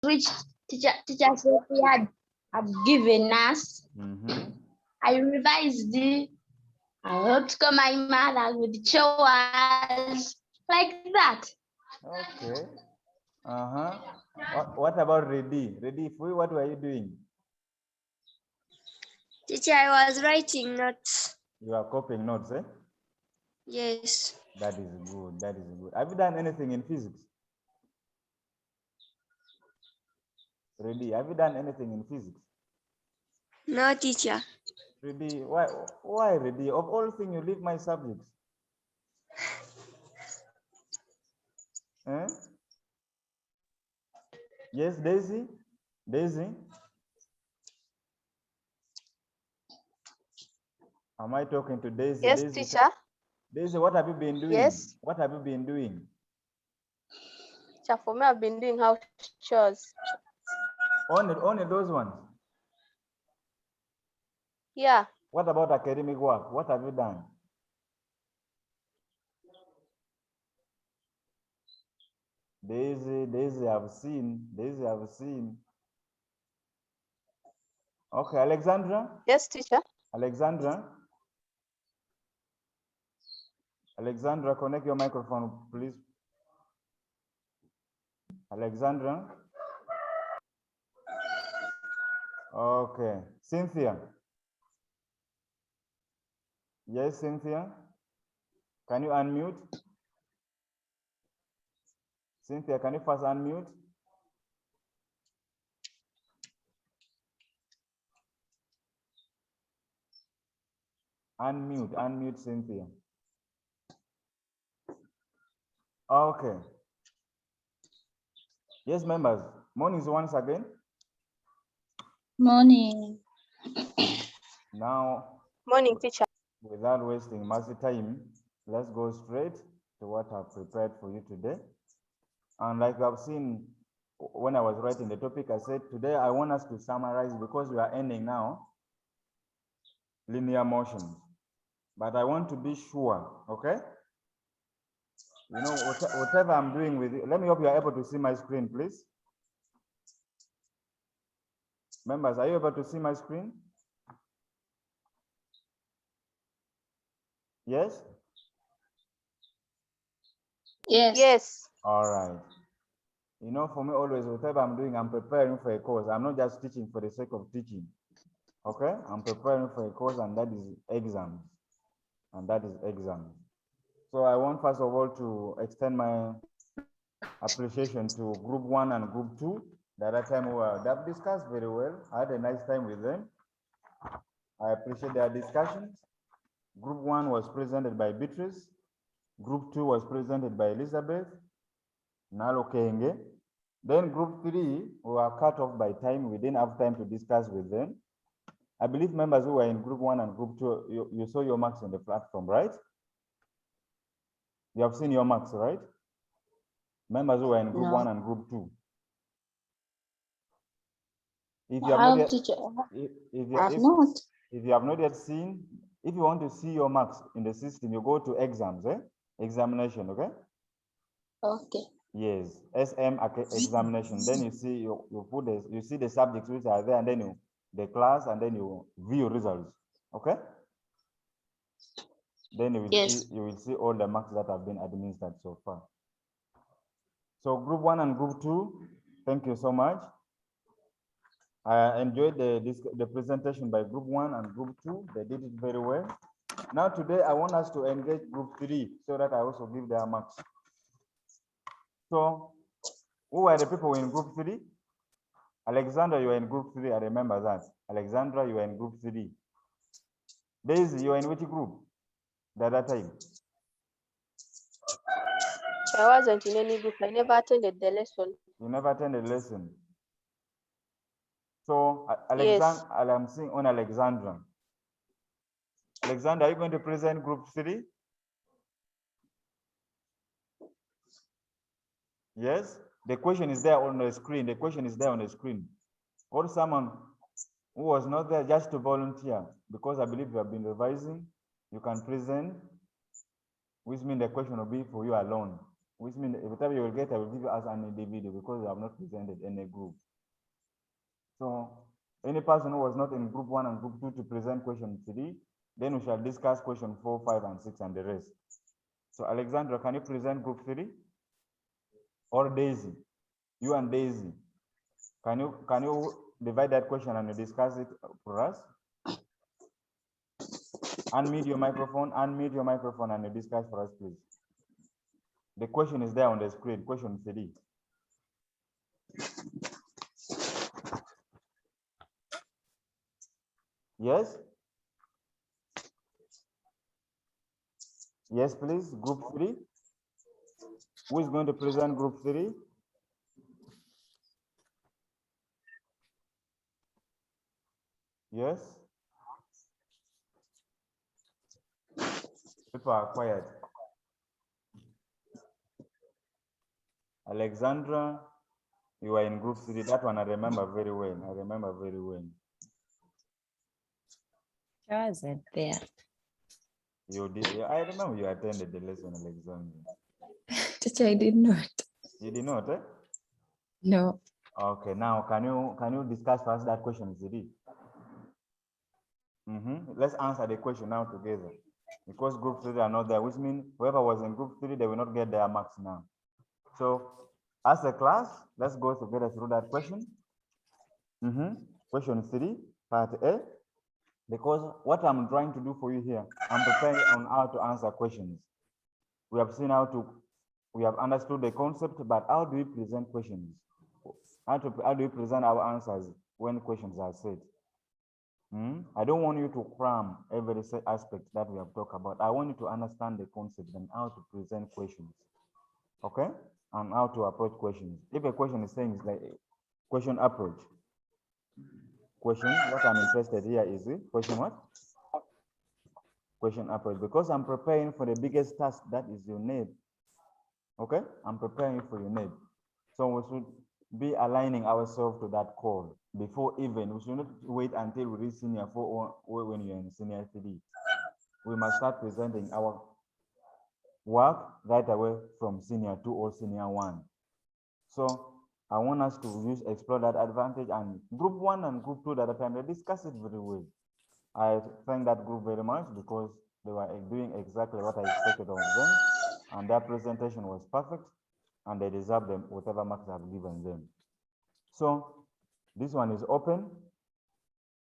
which teacher Sophie had given us. I revised it. I helped my mother with chores like that. Okay. What about ready? Ready, what were you doing? Teacher, I was writing notes. You are copying notes, eh? Yes. That is good. That is good. Have you done anything in physics? Ready? Have you done anything in physics? No, teacher. Ready? Why ready? Of all things, you leave my subjects. Eh? Yes, Daisy? Daisy? Am I talking to Daisy? Yes, Daisy, teacher. Daisy, what have you been doing? Yes. What have you been doing? Teacher, for me, I've been doing house chores. Only those ones? Yeah. What about academic work? What have you done? Daisy, I've seen. Daisy, I've seen. Okay, Alexandra? Yes, teacher. Alexandra? Alexandra, connect your microphone, please. Alexandra? Okay. Cynthia? Yes, Cynthia? Can you unmute? Cynthia, can you first unmute? Unmute Cynthia. Okay. Yes, members. Mornings once again. Morning. Now, Morning, teacher. without wasting much time, let's go straight to what I've prepared for you today. And like I've seen when I was writing the topic, I said today I want us to summarize because we are ending now linear motions. But I want to be sure, okay? You know, whatever I'm doing with it, let me hope you are able to see my screen, please. Members, are you able to see my screen? Yes? Yes. Yes. All right. You know, for me, always, whatever I'm doing, I'm preparing for a course. I'm not just teaching for the sake of teaching. Okay? I'm preparing for a course, and that is exams. And that is exams. So I want, first of all, to extend my appreciation to Group 1 and Group 2. The other time they've discussed very well. I had a nice time with them. I appreciate their discussions. Group 1 was presented by Beatrice. Group 2 was presented by Elizabeth. Nalo Kenge. Then Group 3 were cut off by time. We didn't have time to discuss with them. I believe members who were in Group 1 and Group 2, you saw your marks on the platform, right? You have seen your marks, right? Members who were in Group 1 and Group 2. If you have not yet, if you have not yet seen, if you want to see your marks in the system, you go to exams, examination, okay? Okay. Yes, SM examination. Then you see you see the subjects which are there, and then the class, and then you view results. Okay. Then you will see all the marks that have been administered so far. So Group 1 and Group 2, thank you so much. I enjoyed the presentation by Group 1 and Group 2. They did it very well. Now today I want us to engage Group 3 so that I also give their marks. So who are the people in Group 3? Alexander, you are in Group 3. I remember that. Alexandra, you are in Group 3. Daisy, you are in which group? The other time. I wasn't in any group. I never attended the lesson. You never attended the lesson. So, Yes. I'm seeing on Alexandra. Alexandra, are you going to present Group 3? Yes? The question is there on the screen. The question is there on the screen. Or someone who was not there just to volunteer, because I believe you have been revising, you can present, which means the question will be for you alone. which means every time you will get, I will give you as an individual because you have not presented in a group. So any person who was not in group 1 and group 2 to present question 3, then we shall discuss question 4, 5, and 6 and the rest. So Alexandra, can you present group 3? Or Daisy? You and Daisy. Can you divide that question and discuss it for us? Unmute your microphone and discuss for us, please. The question is there on the screen, question 3. Yes? Yes, please, group 3. Who is going to present group 3? Yes? People are quiet. Alexandra, you are in group 3. That one I remember very well. I wasn't there. You did. I remember you attended the lesson, Alexandra. Teacher, I did not. You did not, eh? No. Okay, now can you discuss for us that question, Zidi? Let's answer the question now together. Because group 3 are not there, which means whoever was in group 3, they will not get their marks now. So as a class, let's go together through that question. Question 3, part A. Because what I'm trying to do for you here, I'm preparing on how to answer questions. We have seen we have understood the concept, but how do we present questions? How do we present our answers when questions are said? I don't want you to cram every aspect that we have talked about. I want you to understand the concept and how to present questions. Okay? And how to approach questions. If a question is saying it's like question approach. Question, what I'm interested here is question what? Question approach. Because I'm preparing for the biggest task, that is your need. Okay? I'm preparing for your need. So we should be aligning ourselves to that call before even. We should not wait until we reach senior 4 or when you're in senior 3. We must start presenting our work right away from senior 2 or senior 1. So I want us to explore that advantage, and group 1 and group 2 at the time, they discuss it very well. I thank that group very much because they were doing exactly what I expected of them, and their presentation was perfect, and they deserve them whatever marks I've given them. So this one is open.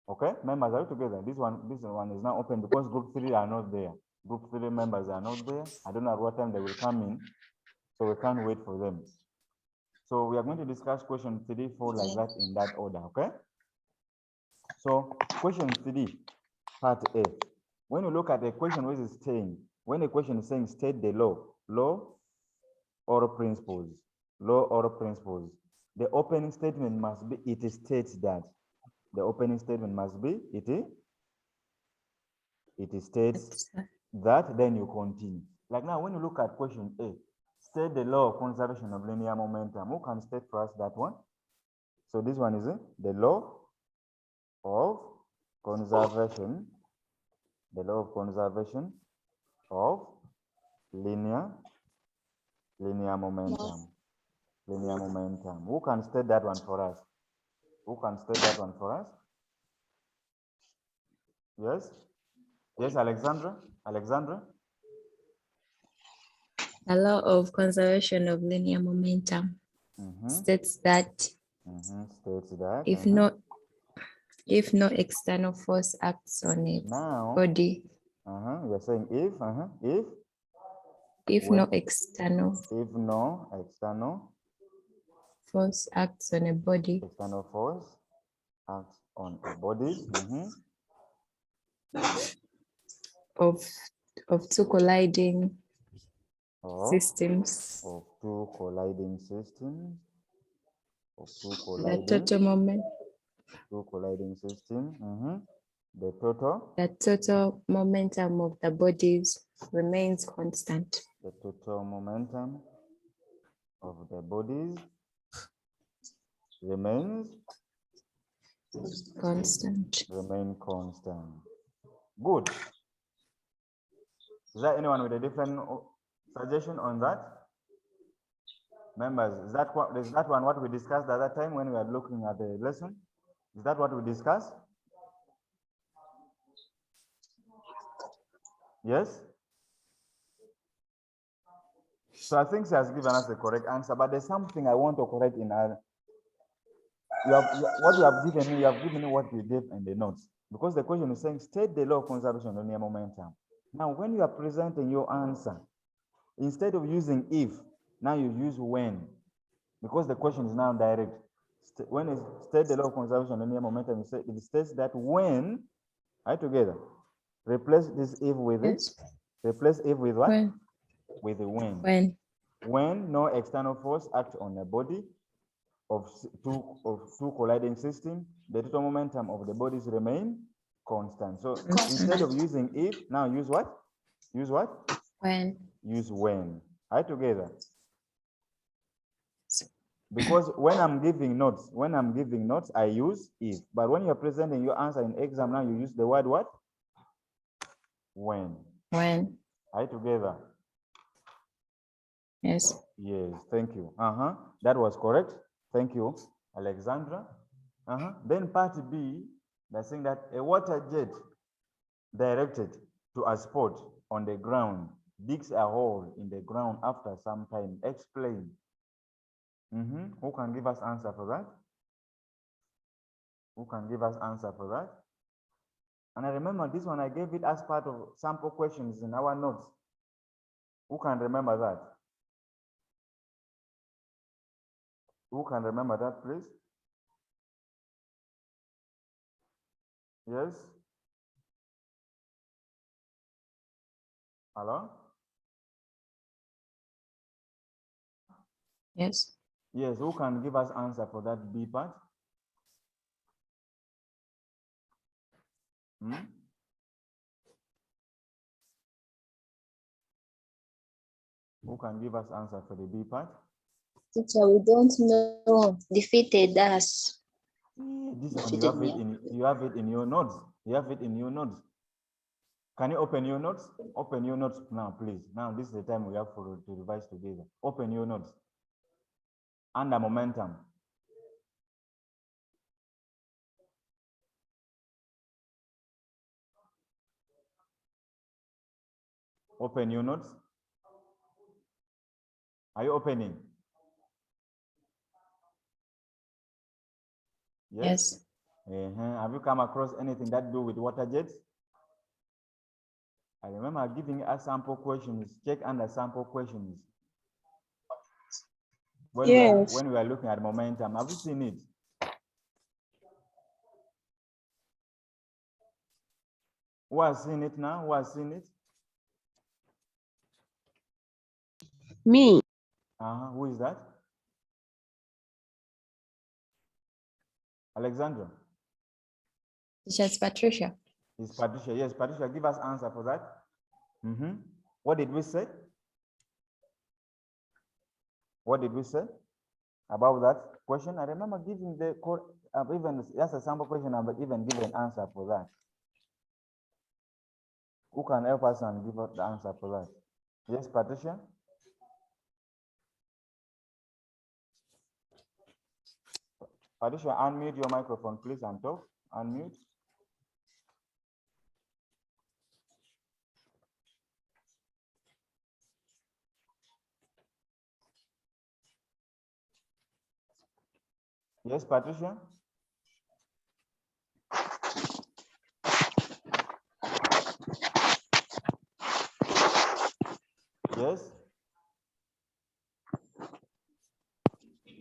Okay, members, are you together? This one is now open because group 3 are not there. Group 3 members are not there. I don't know at what time they will come in, so we can't wait for them. So we are going to discuss question 3, 4 like that in that order, okay? So question 3, part A. When you look at the question which is saying, when the question is saying state the law or principles, the opening statement must be, it states that. The opening statement must be, it states that, then you continue. Like now, when you look at question A, state the law of conservation of linear momentum. Who can state for us that one? So this one is the law of conservation, of linear momentum. Who can state that one for us? Yes, Alexandra. The law of conservation of linear momentum states that if no external force acts on a body, you're saying if no external force acts on a body, of two colliding systems, the total moment, the total momentum of the bodies remains constant. The total momentum of the bodies remains constant. Good. Is there anyone with a different suggestion on that? Members, is that one what we discussed the other time when we were looking at the lesson? Is that what we discussed? Yes? So I think she has given us the correct answer, but there's something I want to correct in her. What you have given me, you have given me what you gave in the notes. Because the question is saying, state the law of conservation of linear momentum. Now, when you are presenting your answer, instead of using if, now you use when. Because the question is now direct. When it state the law of conservation of linear momentum, it states that when, right together, replace this if with it. Replace if with what? When. With the when. When no external force acts on a body of two colliding systems, the total momentum of the bodies remain constant. So instead of using if, now use what? Use what? When. Use when. Right together. Because when I'm giving notes, I use if. But when you're presenting your answer in exam, now you use the word what? When. When. Right together. Yes. Yes, thank you. That was correct. Thank you, Alexandra. Then part B, they're saying that a water jet directed to a spot on the ground digs a hole in the ground after some time. Explain. Who can give us answer for that? Who can give us answer for that? And I remember this one, I gave it as part of sample questions in our notes. Who can remember that? Who can remember that, please? Yes? Hello? Yes. Yes, who can give us answer for that B part? Who can give us answer for the B part? Teacher, we don't know. Defeated us. This one you have it in your notes. You have it in your notes. Can you open your notes? Open your notes now, please. Now this is the time we have to revise together. Open your notes. Under momentum. Open your notes. Are you opening? Yes. Have you come across anything that do with water jets? I remember giving us sample questions. Check under sample questions. When we are looking at momentum, have you seen it? Who has seen it now? Who has seen it? Me. Who is that? Alexandra? Teacher, Patricia. It's Patricia. Yes, Patricia, give us answer for that. What did we say? What did we say about that question? I remember giving the even that's a sample question. I've even given an answer for that. Who can help us and give us the answer for that? Yes, Patricia. Patricia, unmute your microphone, please, and talk. Unmute. Yes, Patricia. Yes.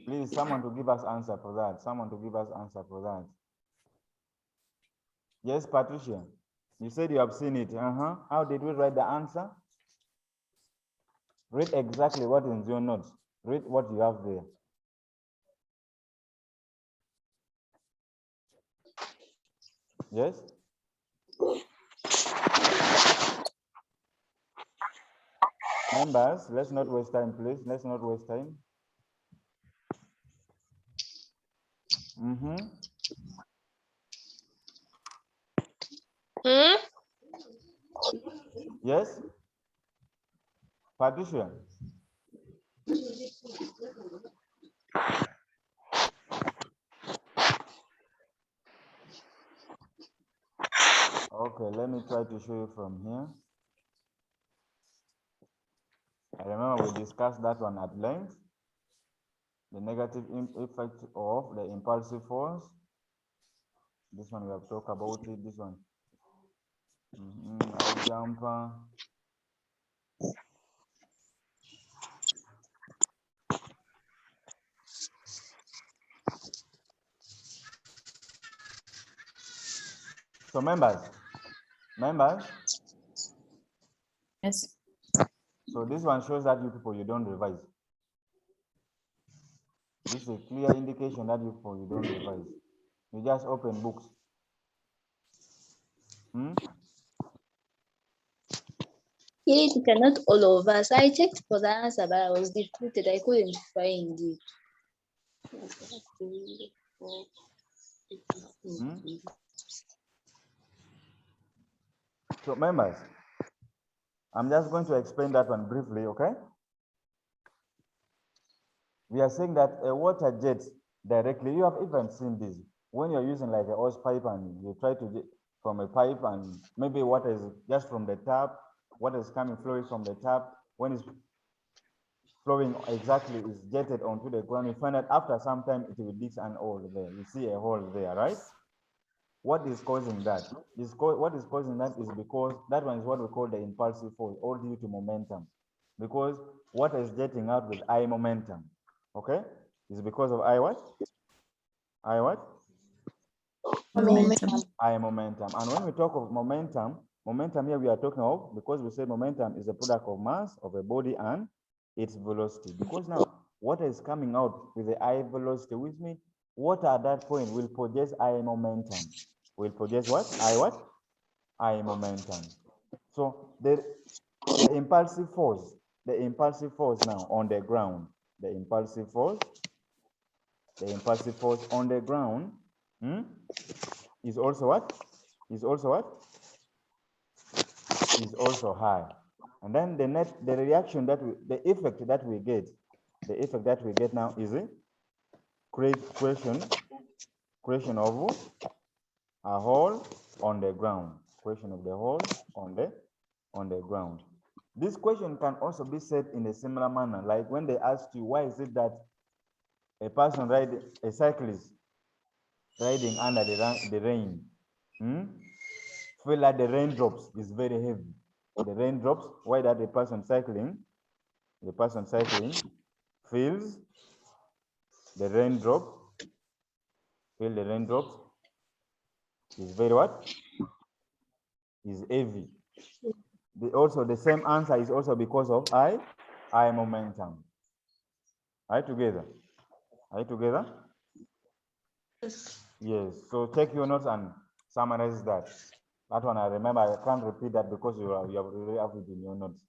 Please, someone to give us answer for that. Someone to give us answer for that. Yes, Patricia. You said you have seen it. How did we write the answer? Read exactly what is in your notes. Read what you have there. Yes? Members, let's not waste time, please. Let's not waste time. Yes? Patricia? Okay, let me try to show you from here. I remember we discussed that one at length. The negative effect of the impulsive force. This one we have talked about it. This one. I'll jump. So members. Yes. So this one shows that you people, you don't revise. This is a clear indication that you people, you don't revise. You just open books. Yeah, teacher, not all of us. I checked for the answer, but I was defeated. I couldn't find it. So members, I'm just going to explain that one briefly, okay? We are saying that a water jet directly, you have even seen this. When you're using like a hose pipe and you try to get from a pipe and maybe water is just from the tap, water is flowing from the tap, when it's flowing exactly is jetted onto the ground, you find that after some time it will dig an hole there. You see a hole there, right? What is causing that? What is causing that is because that one is what we call the impulsive force, all due to momentum. Because water is jetting out with I momentum. Okay? It's because of I what? I what? Momentum. I momentum. And when we talk of momentum here we are talking of, because we say momentum is a product of mass of a body and its velocity. Because now water is coming out with the I velocity, which means water at that point will produce I momentum. Will produce what? I momentum. So the impulsive force now on the ground, the impulsive force on the ground is also what? Is also high. And then the reaction the effect that we get now is a creation of a hole on the ground. Creation of the hole on the ground. This question can also be said in a similar manner, like when they ask you, why is it that a person a cyclist riding under the rain, feel like the raindrops is very heavy. The raindrops, why that the person cycling feels the raindrops is very what? Is heavy. Also the same answer is also because of I momentum. Are you together? Yes. So take your notes and summarize that. That one I remember. I can't repeat that because you have really have it in your notes.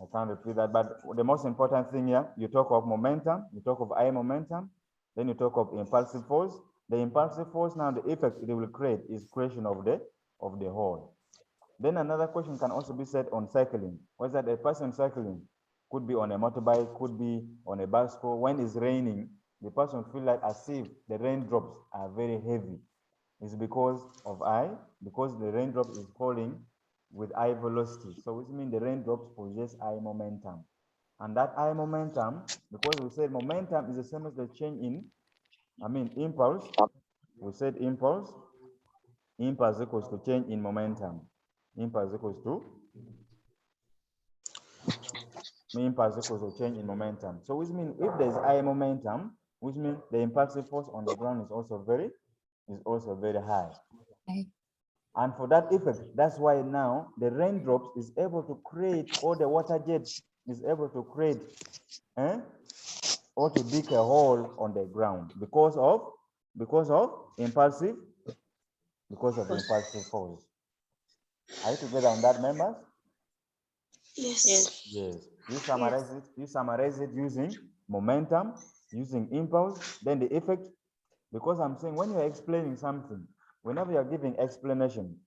I can't repeat that. But the most important thing here, you talk of momentum, you talk of I momentum, then you talk of impulsive force. The impulsive force now, the effect it will create is creation of the whole. Then another question can also be said on cycling. What's that? A person cycling could be on a motorbike, could be on a bicycle. When it's raining, the person feel like as if the raindrops are very heavy. It's because of because the raindrop is falling with I velocity. So which means the raindrops possess I momentum. And that I momentum, because we said momentum is the same as the change in, impulse. We said impulse equals to change in momentum. Impulse equals to change in momentum. So which means if there's I momentum, which means the impulsive force on the ground is also very high. Okay. And for that effect, that's why now the raindrops is able to create, or the water jet is able to create, or to dig a hole on the ground because of impulsive force. Are you together on that, members? Yes. Yes. You summarize it using momentum, using impulse, then the effect. Because I'm saying when you're explaining something, whenever you're giving explanation,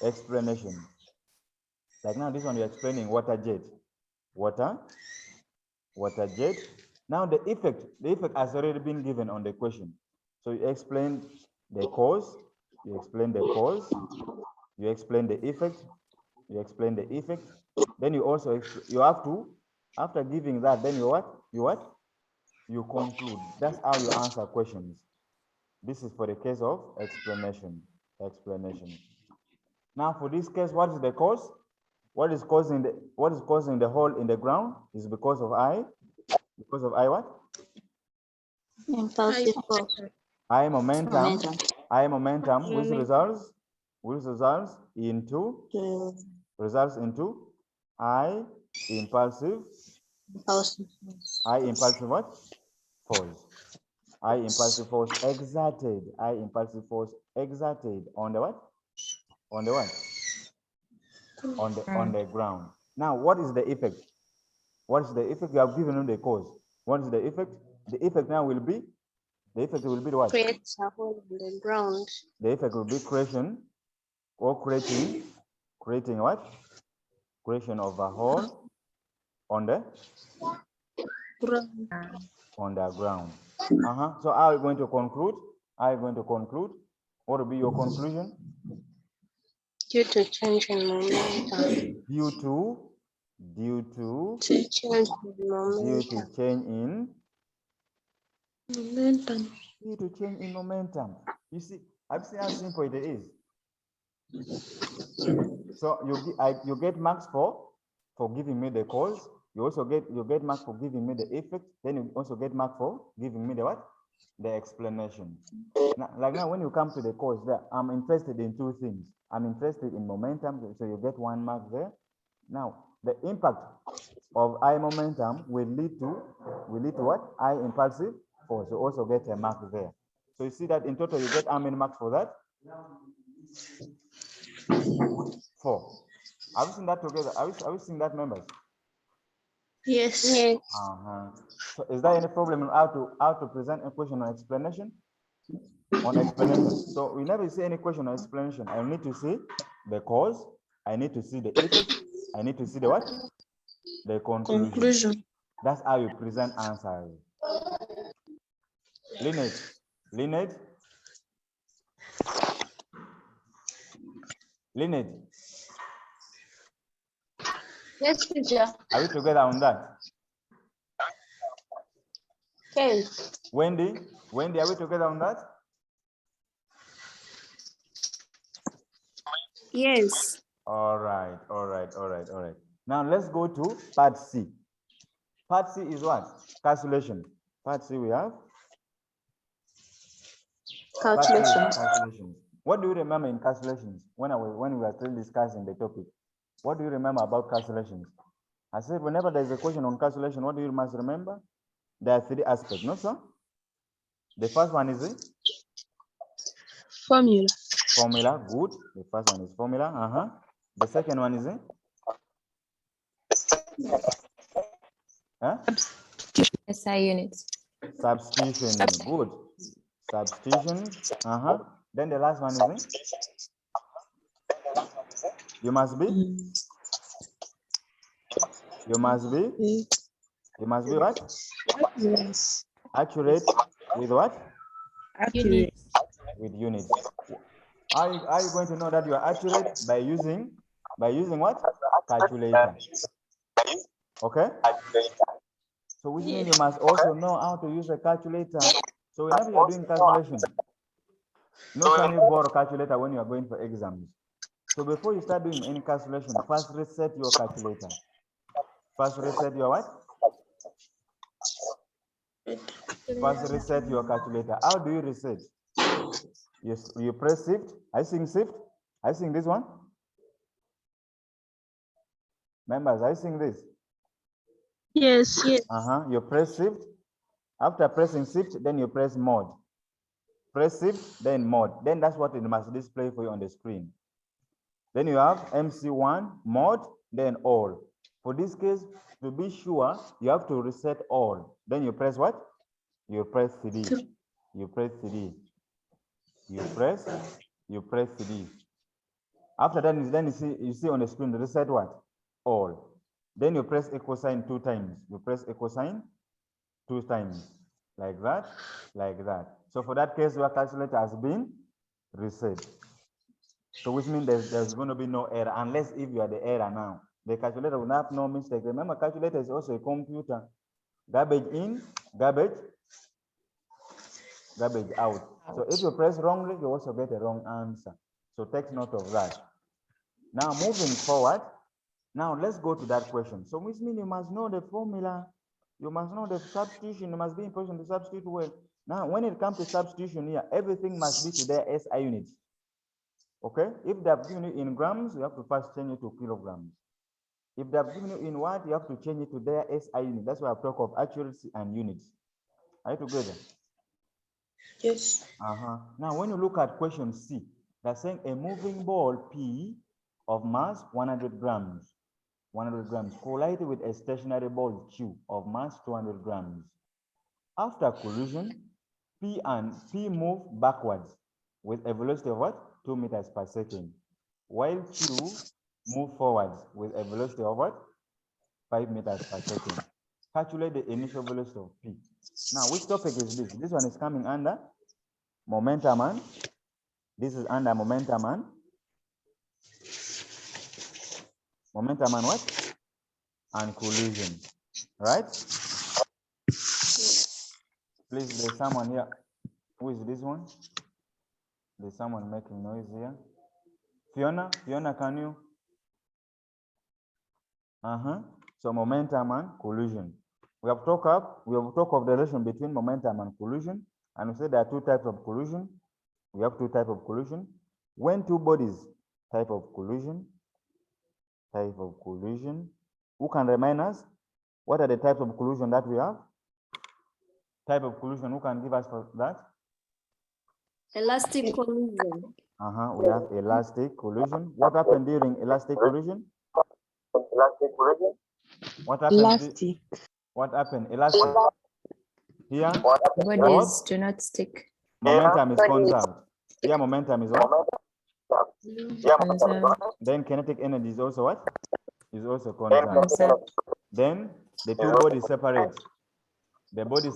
like now this one you're explaining water jet. Now the effect has already been given on the question. So you explain the cause, you explain the cause, you explain the effect, you explain the effect. Then you also, you have to, after giving that, then you what? You conclude. That's how you answer questions. This is for the case of explanation. Now for this case, what is the cause? What is causing the hole in the ground is because of I. Because of I what? Impulsive force. I momentum. Momentum. I momentum, which results into I impulsive. I impulsive what? Force. I impulsive force exerted. I impulsive force exerted on the what? On the what? On the ground. Now, what is the effect? What is the effect? You have given them the cause. What is the effect? The effect now will be, the effect will be what? Creates a hole in the ground. The effect will be creation or creating what? Creation of a hole on the ground. So how are you going to conclude? What will be your conclusion? Due to change in momentum. Due to change in momentum. Due to change in momentum. You see, I've seen how simple it is. So you get marks for giving me the cause. You also get marks for giving me the effect. Then you also get marks for giving me the what? The explanation. Now, when you come to the cause, there I'm interested in two things. I'm interested in momentum, so you get 1 mark there. Now, the impact of I momentum will lead to what? I impulsive force. You also get a mark there. So you see that in total you get how many marks for that? 4. Have you seen that together? Have you seen that, members? Yes. So is there any problem in how to present a question or explanation? On explanation. So we never see any question or explanation. I need to see the cause. I need to see the effect. I need to see the what? The conclusion. That's how you present answers. Lynette. Yes, teacher. Are we together on that? Okay. Wendy, are we together on that? Yes. All right. Now let's go to part C. Part C is what? Calculation. Part C we have calculations. What do you remember in calculations when we were still discussing the topic? What do you remember about calculations? I said whenever there is a question on calculation, what do you must remember? There are 3 aspects, no sir? The first one is it? Formula. Formula, good. The first one is formula. The second one is it? SI units. Substitution, good. Substitution, Then the last one is it? You must be what? Yes. Accurate with what? Accurate. With units. Are you going to know that you are accurate by using what? Calculator. Okay? So which means you must also know how to use a calculator. So whenever you are doing calculation, no can you borrow a calculator when you are going for exams. So before you start doing any calculation, first reset your calculator. First reset your what? First reset your calculator. How do you reset? You press shift. I think shift. I think this one. Members, I think this. Yes. You press shift. After pressing shift, then you press mode. Press shift, then mode. Then that's what it must display for you on the screen. Then you have MC1, mode, then all. For this case, to be sure, you have to reset all. Then you press what? You press CD. You press CD. You press CD. After that, then you see on the screen, reset what? All. Then you press equal sign 2 times. You press equal sign 2 times. Like that, like that. So for that case, your calculator has been reset. So which means there's going to be no error unless if you are the error now. The calculator will have no mistake. Remember, calculator is also a computer. Garbage in, garbage out. So if you press wrongly, you also get a wrong answer. So take note of that. Now moving forward, now let's go to that question. So which means you must know the formula. You must know the substitution. You must be in position to substitute well. Now, when it comes to substitution here, everything must be to their SI units. Okay? If they have given you in grams, you have to first change it to kilograms. If they have given you in what, you have to change it to their SI unit. That's why I talk of accuracy and units. Are you together? Yes. Now, when you look at question C, that's saying a moving ball P of mass 100 grams. 100 grams collided with a stationary ball Q of mass 200 grams. After collision, P move backwards with a velocity of what? 2 meters per second, while Q move forwards with a velocity of what? 5 meters per second. Calculate the initial velocity of P. Now, which topic is this? This one is coming under momentum and this is under momentum and what? And collision, right? Please, there's someone here. Who is this one? There's someone making noise here. Fiona, can you? So momentum and collision. We have talked of the relation between momentum and collision, and we said there are two types of collision. We have two types of collision. When two bodies, type of collision. Who can remind us? What are the types of collision that we have? Type of collision, who can give us for that? Elastic collision. We have elastic collision. What happened during elastic collision? What happened? Elastic. What happened? Elastic. Here, Bodies do not stick. momentum is conserved. Here, momentum is what? Conserved. Then kinetic energy is also what? Is also conserved. Then the two bodies separate. The body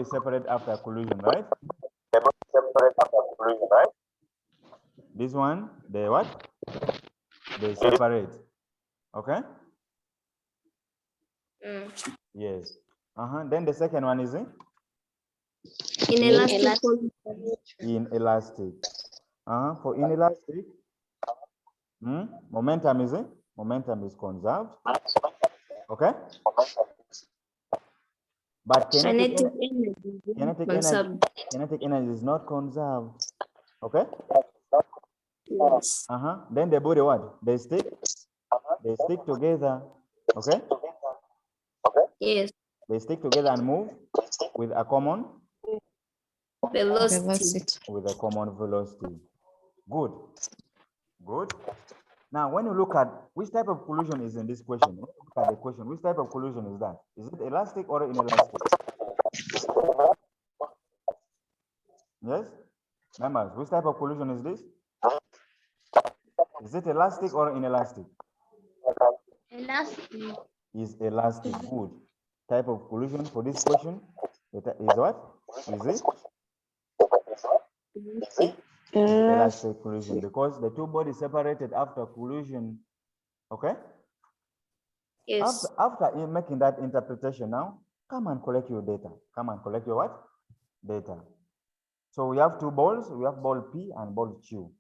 separate after collision, right? This one, they what? They separate. Okay? Yes. Then the second one is Inelastic. inelastic. For inelastic, momentum is conserved. Okay? But kinetic energy is not conserved. Okay? Yes. Then the body what? They stick together. Okay? Yes. They stick together and move with a common Velocity. with a common velocity. Good. Now, when you look at which type of collision is in this question, when you look at the question, which type of collision is that? Is it elastic or inelastic? Yes? Members, which type of collision is this? Is it elastic or inelastic? Elastic. Is elastic. Good. Type of collision for this question is what? Is it? Elastic collision, because the two bodies separated after collision. Okay? Yes. After making that interpretation now, come and collect your data. Come and collect your what? Data. So we have two balls. We have ball P and ball Q.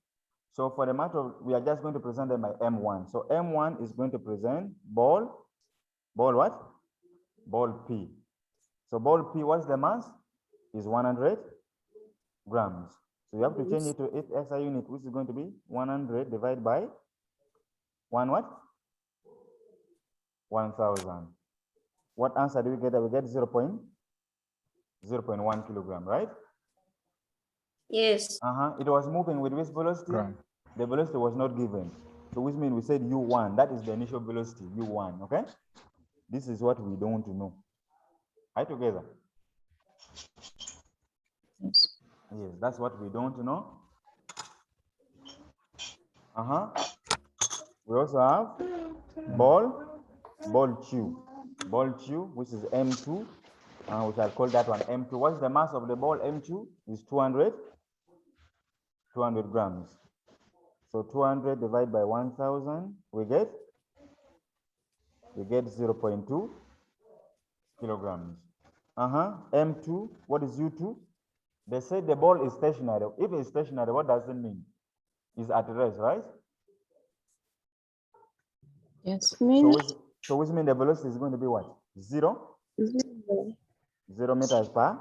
So for the matter of, we are just going to present them by M1. So M1 is going to present ball what? Ball P. So ball P, what's the mass? Is 100 grams. So you have to change it to its SI unit, which is going to be 100 divided by 1 what? 1,000. What answer do we get? We get 0.1 kilogram, right? Yes. It was moving with which velocity? The velocity was not given. So which means we said U1. That is the initial velocity, U1, okay? This is what we don't know. Are you together? Yes. Yes, that's what we don't know. We also have ball Q, which is M2. We shall call that one M2. What's the mass of the ball M2? Is 200 200 grams. So 200 divided by 1000, we get 0.2 kilograms. M2, what is U2? They say the ball is stationary. If it's stationary, what does it mean? It's at rest, right? Yes. So which means the velocity is going to be what? 0? 0 meters per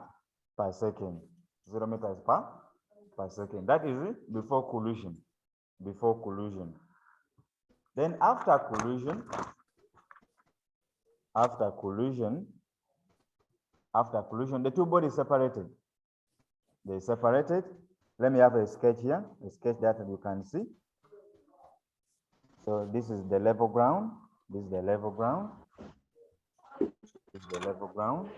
second. 0 meters per second. That is it before collision. Before collision. Then after collision, the two bodies separated. They separated. Let me have a sketch here, a sketch that you can see. So this is the level ground. This is the level ground. This is the level ground.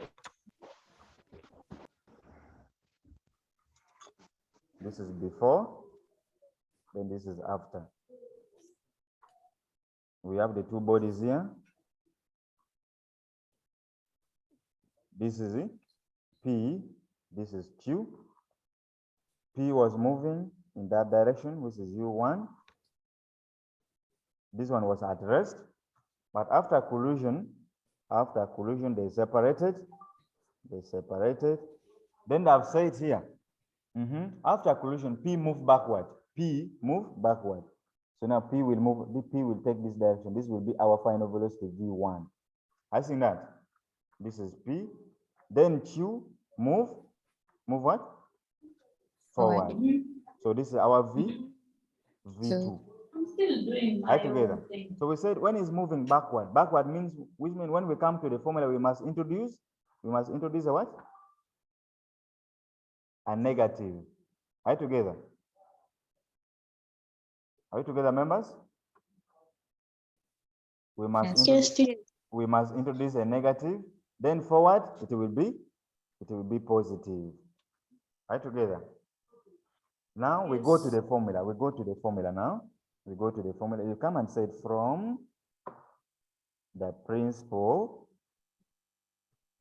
This is before, then this is after. We have the two bodies here. This is it, P, this is Q. P was moving in that direction, which is U1. This one was at rest, but after collision, they separated. Then I've said here, after collision, P moved backward. So now P will take this direction. This will be our final velocity, V1. I think that. This is P. Then Q, move what? Forward. So this is our V2. I'm still doing my together. thing. So we said when it's moving backward, which means when we come to the formula, we must introduce a what? A negative. Are you together? Are you together, members? We must introduce a negative. Then forward, it will be positive. Are you together? Now we go to the formula. Now. We go to the formula. You come and say from the principle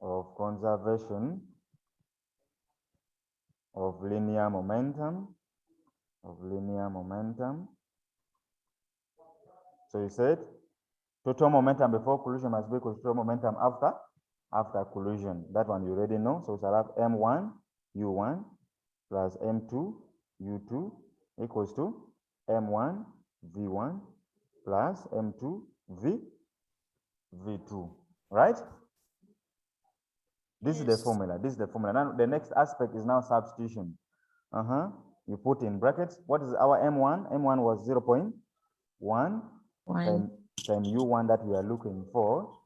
of conservation of linear momentum. So you said total momentum before collision must be equal to total momentum after collision. That one you already know. So we shall have M1 U1 plus M2 U2 equals to M1 V1 plus M2 V2, right? This is the formula. Now the next aspect is now substitution. You put in brackets. What is our M1? M1 was 0.1 time U1 that we are looking for,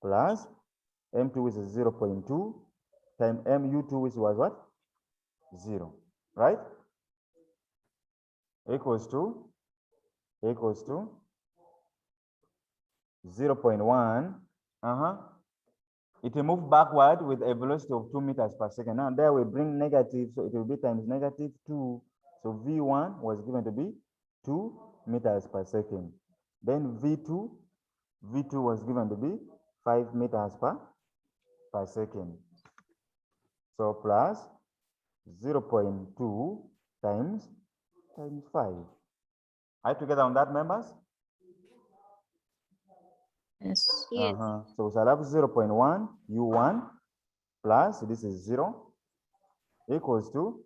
plus M2 is 0.2 time MU2, which was what? 0, right? Equals to 0.1. It will move backward with a velocity of 2 meters per second. Now there we bring negative, so it will be times negative 2. So V1 was given to be 2 meters per second. Then V2 was given to be 5 meters per second. So plus 0.2 times 5. Are you together on that, members? Yes. So we shall have 0.1 U1 plus, this is 0, equals to,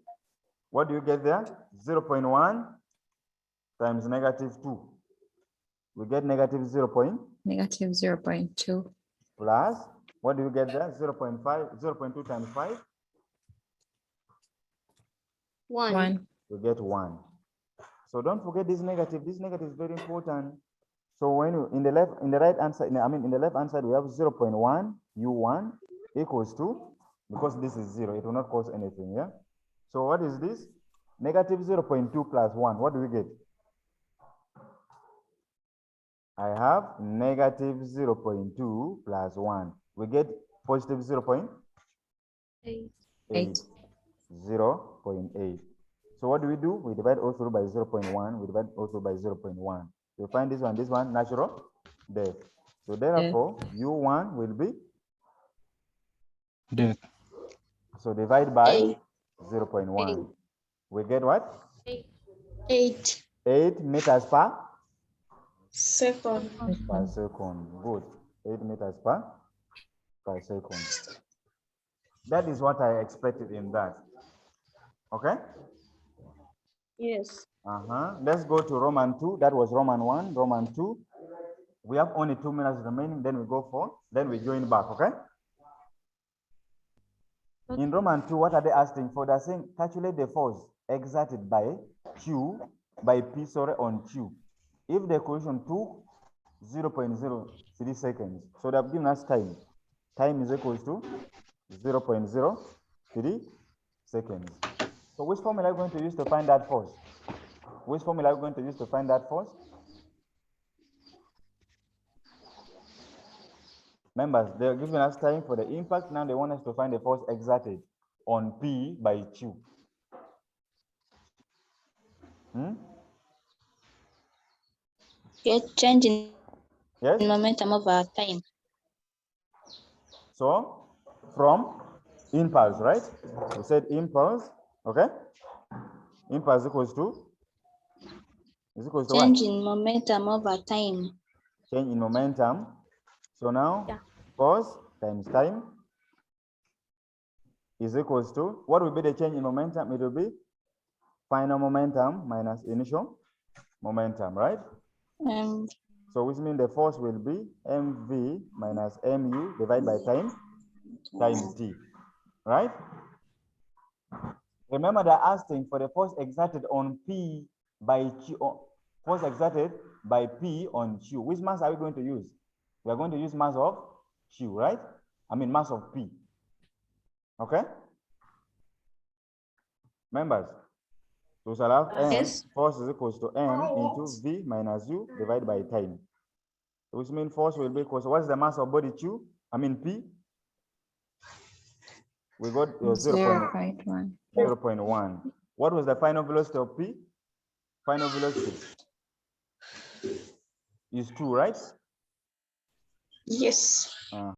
what do you get there? 0.1 times negative 2. We get negative 0.2. Plus, what do you get there? 0.2 times 5? 1. We get 1. So don't forget this negative. This negative is very important. So when you, in the left hand side, in the left hand side, we have 0.1 U1 equals to, because this is 0, it will not cause anything, yeah? So what is this? Negative 0.2 plus 1. What do we get? I have negative 0.2 plus 1. We get positive 0.8. 0.8. So what do? We divide all through by 0.1. We divide also by 0.1. You find this one natural death. So therefore, U1 will be death. So divide by 0.1. We get what? 8. 8 meters per Second. second. Good. 8 meters per second. That is what I expected in that. Okay? Yes. Let's go to Roman 2. That was Roman 1, Roman 2. We have only 2 minutes remaining, then we go for, then we join back, okay? In Roman 2, what are they asking for? They're saying calculate the force exerted by Q, on Q. If the equation took 0.03 seconds, so they've given us time. Time is equal to 0.03 seconds. So which formula are we going to use to find that force? Which formula are we going to use to find that force? Members, they're giving us time for the impact. Now they want us to find the force exerted on P by Q. You're changing Yes? momentum over time. So, from impulse, right? We said impulse, okay? Impulse equals to? Is equals to what? Change in momentum over time. Change in momentum. So now, force times time is equals to, what will be the change in momentum? It will be final momentum minus initial momentum, right? So which means the force will be mv minus mu divided by time times t, right? Remember they're asking for the force exerted on P by Q, force exerted by P on Q. Which mass are we going to use? We are going to use mass of Q, right? I mean mass of P. Okay? Members, so we shall have M, Yes. force is equals to M into V minus U divided by time. Which means force will be equal to, what's the mass of body Q? I mean P? We got 0.1. 0.1. What was the final velocity of P? Final velocity is 2, right? Yes.